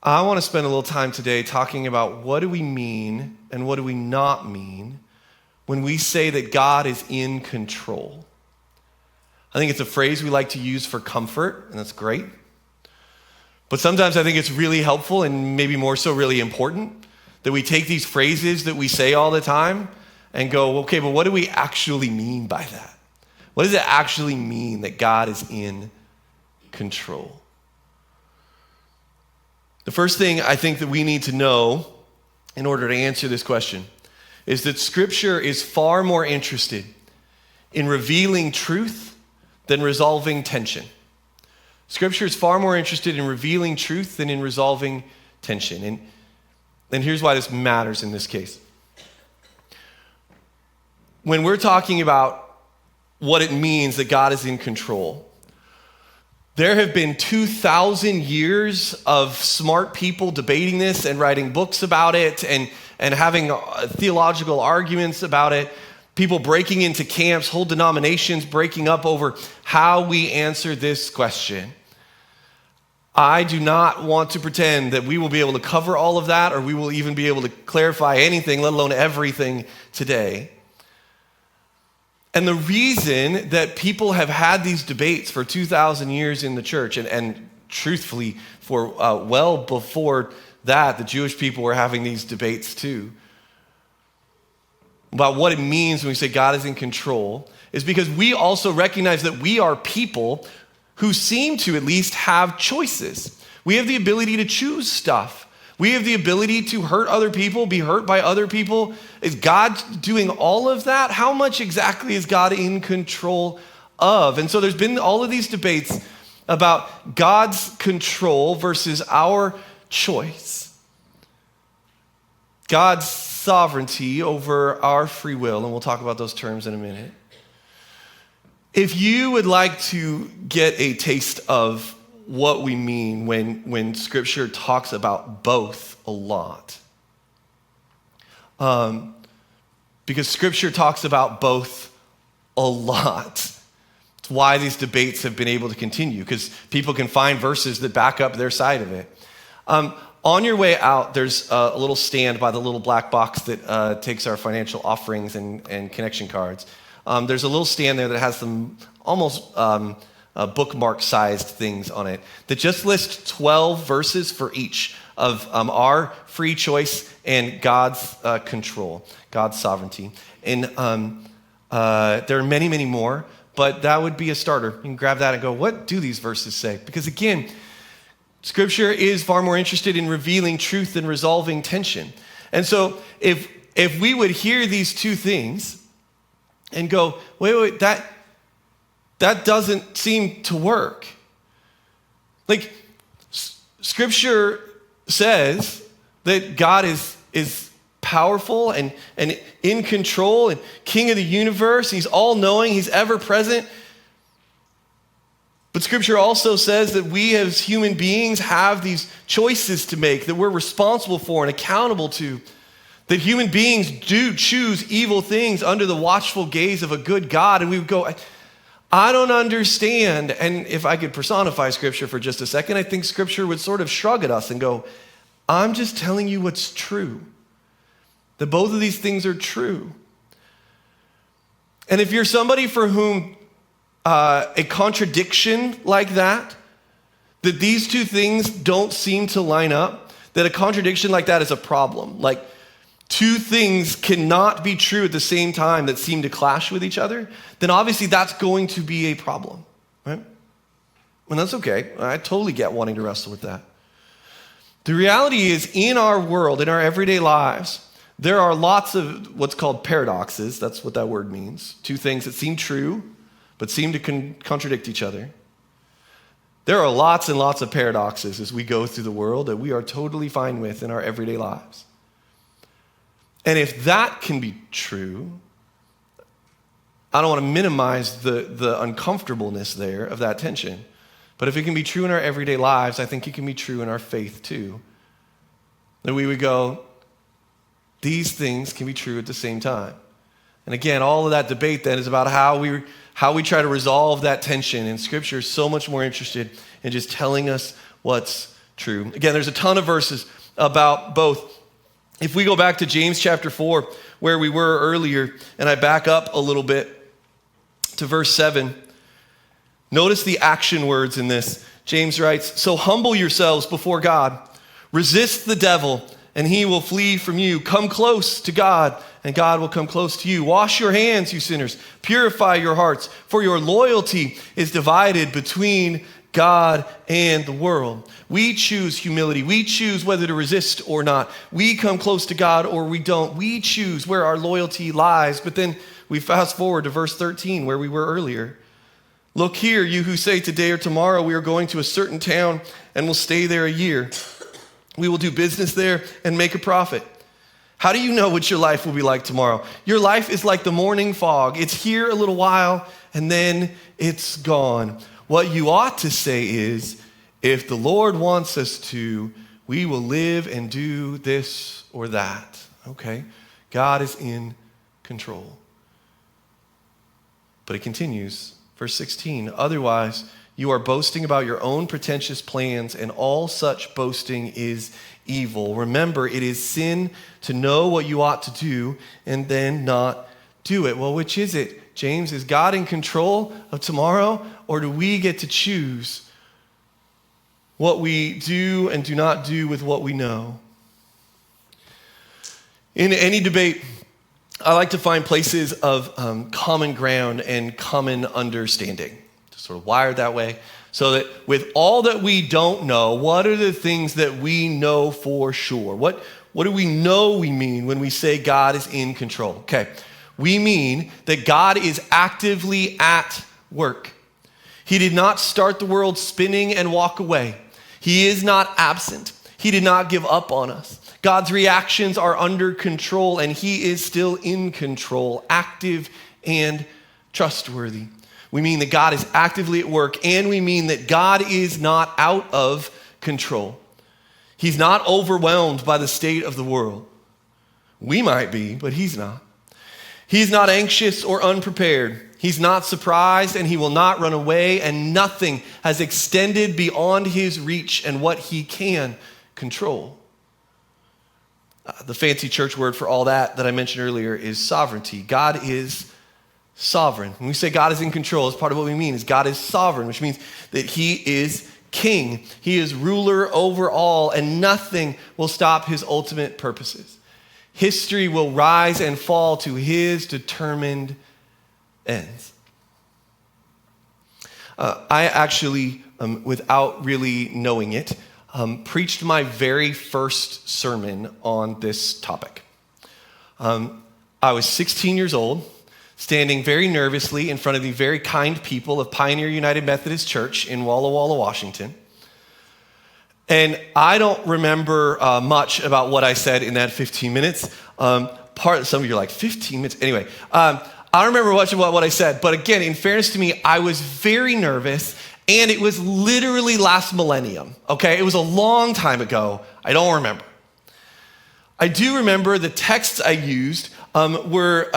I want to spend a little time today talking about what do we mean and what do we not mean when we say that God is in control. I think it's a phrase we like to use for comfort, and that's great. But sometimes I think it's really helpful and maybe more so really important that we take these phrases that we say all the time and go, okay, but what do we actually mean by that? What does it actually mean that God is in control? The first thing I think that we need to know in order to answer this question is that Scripture is far more interested in revealing truth than resolving tension. Scripture is far more interested in revealing truth than in resolving tension. And here's why this matters in this case. When we're talking about what it means that God is in control, there have been 2,000 years of smart people debating this and writing books about it and having theological arguments about it. People breaking into camps, whole denominations breaking up over how we answer this question. I do not want to pretend that we will be able to cover all of that or we will even be able to clarify anything, let alone everything today. And the reason that people have had these debates for 2,000 years in the church, and truthfully, for well before that, the Jewish people were having these debates too, about what it means when we say God is in control, is because we also recognize that we are people who seem to at least have choices. We have the ability to choose stuff. We have the ability to hurt other people, be hurt by other people. Is God doing all of that? How much exactly is God in control of? And so there's been all of these debates about God's control versus our choice. God's sovereignty over our free will, and we'll talk about those terms in a minute. If you would like to get a taste of what we mean when Scripture talks about both a lot, because Scripture talks about both a lot. It's why these debates have been able to continue, because people can find verses that back up their side of it. On your way out, there's a little stand by the little black box that takes our financial offerings and connection cards. There's a little stand there that has some almost bookmark-sized things on it that just list 12 verses for each of our free choice and God's control, God's sovereignty. And there are many, many more, but that would be a starter. You can grab that and go, what do these verses say? Because again, Scripture is far more interested in revealing truth than resolving tension. And so if we would hear these two things and go, wait, that doesn't seem to work. Like, Scripture says that God is powerful and in control and king of the universe. He's all-knowing. He's ever-present. But Scripture also says that we as human beings have these choices to make that we're responsible for and accountable to. That human beings do choose evil things under the watchful gaze of a good God. And we would go, I don't understand. And if I could personify Scripture for just a second, I think Scripture would sort of shrug at us and go, I'm just telling you what's true. That both of these things are true. And if you're somebody for whom a contradiction like that these two things don't seem to line up, that a contradiction like that is a problem. Like, two things cannot be true at the same time that seem to clash with each other, then obviously that's going to be a problem, right? And that's okay. I totally get wanting to wrestle with that. The reality is, in our world, in our everyday lives, there are lots of what's called paradoxes. That's what that word means. Two things that seem true, but seem to contradict each other. There are lots and lots of paradoxes as we go through the world that we are totally fine with in our everyday lives. And if that can be true, I don't want to minimize the uncomfortableness there of that tension. But if it can be true in our everyday lives, I think it can be true in our faith too. That we would go, these things can be true at the same time. And again, all of that debate then is about how we try to resolve that tension. And Scripture is so much more interested in just telling us what's true. Again, there's a ton of verses about both. If we go back to James chapter 4, where we were earlier, and I back up a little bit to verse 7, notice the action words in this. James writes, "So humble yourselves before God. Resist the devil, and he will flee from you. Come close to God, and God will come close to you. Wash your hands, you sinners. Purify your hearts, for your loyalty is divided between God and the world." We choose humility. We choose whether to resist or not. We come close to God or we don't. We choose where our loyalty lies. But then we fast forward to verse 13, where we were earlier. "Look here, you who say today or tomorrow we are going to a certain town and will stay there a year. We will do business there and make a profit. How do you know what your life will be like tomorrow? Your life is like the morning fog. It's here a little while and then it's gone. What you ought to say is, if the Lord wants us to, we will live and do this or that." Okay, God is in control. But it continues. Verse 16, "Otherwise, you are boasting about your own pretentious plans, and all such boasting is evil. Remember, it is sin to know what you ought to do and then not do it." Well, which is it, James? Is God in control of tomorrow, or do we get to choose what we do and do not do with what we know? In any debate, I like to find places of common ground and common understanding. Just sort of wired that way. So that with all that we don't know, what are the things that we know for sure? What do we know we mean when we say God is in control? Okay, we mean that God is actively at work. He did not start the world spinning and walk away. He is not absent. He did not give up on us. God's reactions are under control, and he is still in control, active and trustworthy. We mean that God is actively at work, and we mean that God is not out of control. He's not overwhelmed by the state of the world. We might be, but he's not. He's not anxious or unprepared. He's not surprised, and he will not run away, and nothing has extended beyond his reach and what he can control. The fancy church word for all that I mentioned earlier is sovereignty. God is sovereign. When we say God is in control, it's part of what we mean is God is sovereign, which means that he is king. He is ruler over all, and nothing will stop his ultimate purposes. History will rise and fall to his determined ends. I actually, without really knowing it, preached my very first sermon on this topic. I was 16 years old, standing very nervously in front of the very kind people of Pioneer United Methodist Church in Walla Walla, Washington. And I don't remember much about what I said in that 15 minutes. Some of you are like, 15 minutes? Anyway, I don't remember much about what I said. But again, in fairness to me, I was very nervous. And it was literally last millennium, okay? It was a long time ago. I don't remember. I do remember the texts I used were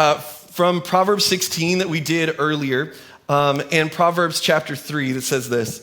from Proverbs 16 that we did earlier, and Proverbs chapter 3 that says this: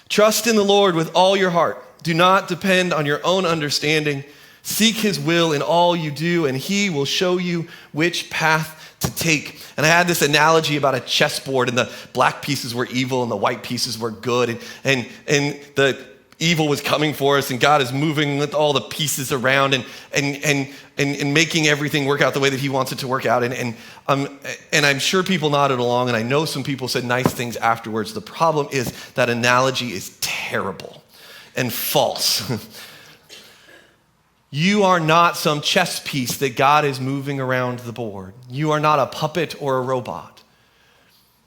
"Trust in the Lord with all your heart. Do not depend on your own understanding. Seek his will in all you do, and he will show you which path to take." And I had this analogy about a chessboard, and the black pieces were evil and the white pieces were good, and the evil was coming for us, and God is moving with all the pieces around and making everything work out the way that he wants it to work out. And I'm sure people nodded along, and I know some people said nice things afterwards. The problem is that analogy is terrible and false. You are not some chess piece that God is moving around the board. You are not a puppet or a robot.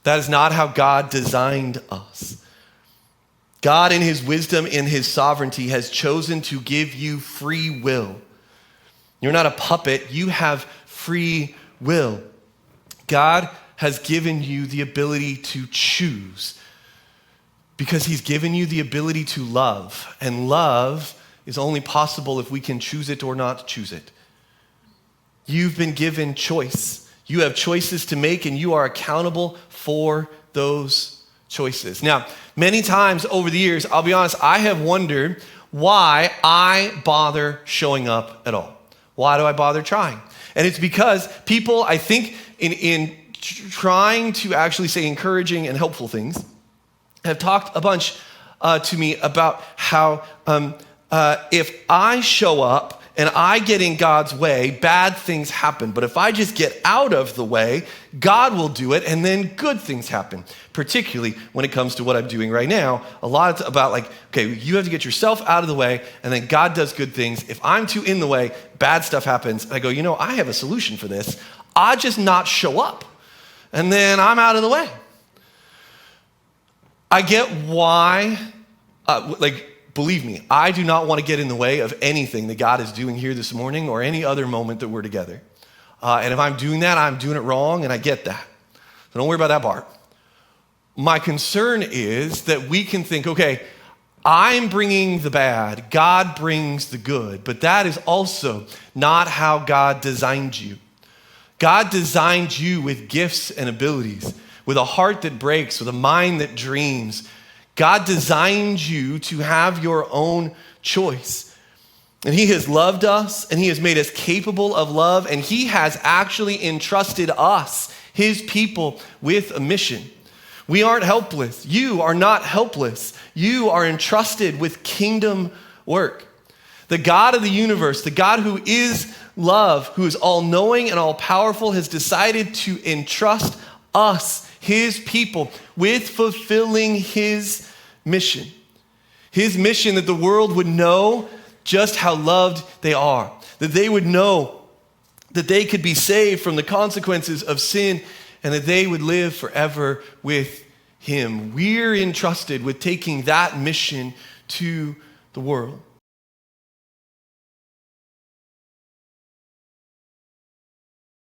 That is not how God designed us. God, in his wisdom, in his sovereignty, has chosen to give you free will. You're not a puppet, you have free will. God has given you the ability to choose because he's given you the ability to love, and love is only possible if we can choose it or not choose it. You've been given choice. You have choices to make, and you are accountable for those choices. Now, many times over the years, I'll be honest, I have wondered why I bother showing up at all. Why do I bother trying? And it's because people, I think, in trying to actually say encouraging and helpful things, have talked a bunch to me about how if I show up and I get in God's way, bad things happen. But if I just get out of the way, God will do it, and then good things happen. Particularly when it comes to what I'm doing right now. A lot about like, okay, you have to get yourself out of the way, and then God does good things. If I'm too in the way, bad stuff happens. And I go, I have a solution for this. I just not show up, and then I'm out of the way. I get why, believe me, I do not want to get in the way of anything that God is doing here this morning or any other moment that we're together. And if I'm doing that, I'm doing it wrong, and I get that. So don't worry about that part. My concern is that we can think, okay, I'm bringing the bad, God brings the good, but that is also not how God designed you. God designed you with gifts and abilities, with a heart that breaks, with a mind that dreams. God designed you to have your own choice. And he has loved us, and he has made us capable of love, and he has actually entrusted us, his people, with a mission. We aren't helpless. You are not helpless. You are entrusted with kingdom work. The God of the universe, the God who is love, who is all-knowing and all-powerful, has decided to entrust us, his people, with fulfilling his mission. His mission that the world would know just how loved they are, that they would know that they could be saved from the consequences of sin, and that they would live forever with him. We're entrusted with taking that mission to the world.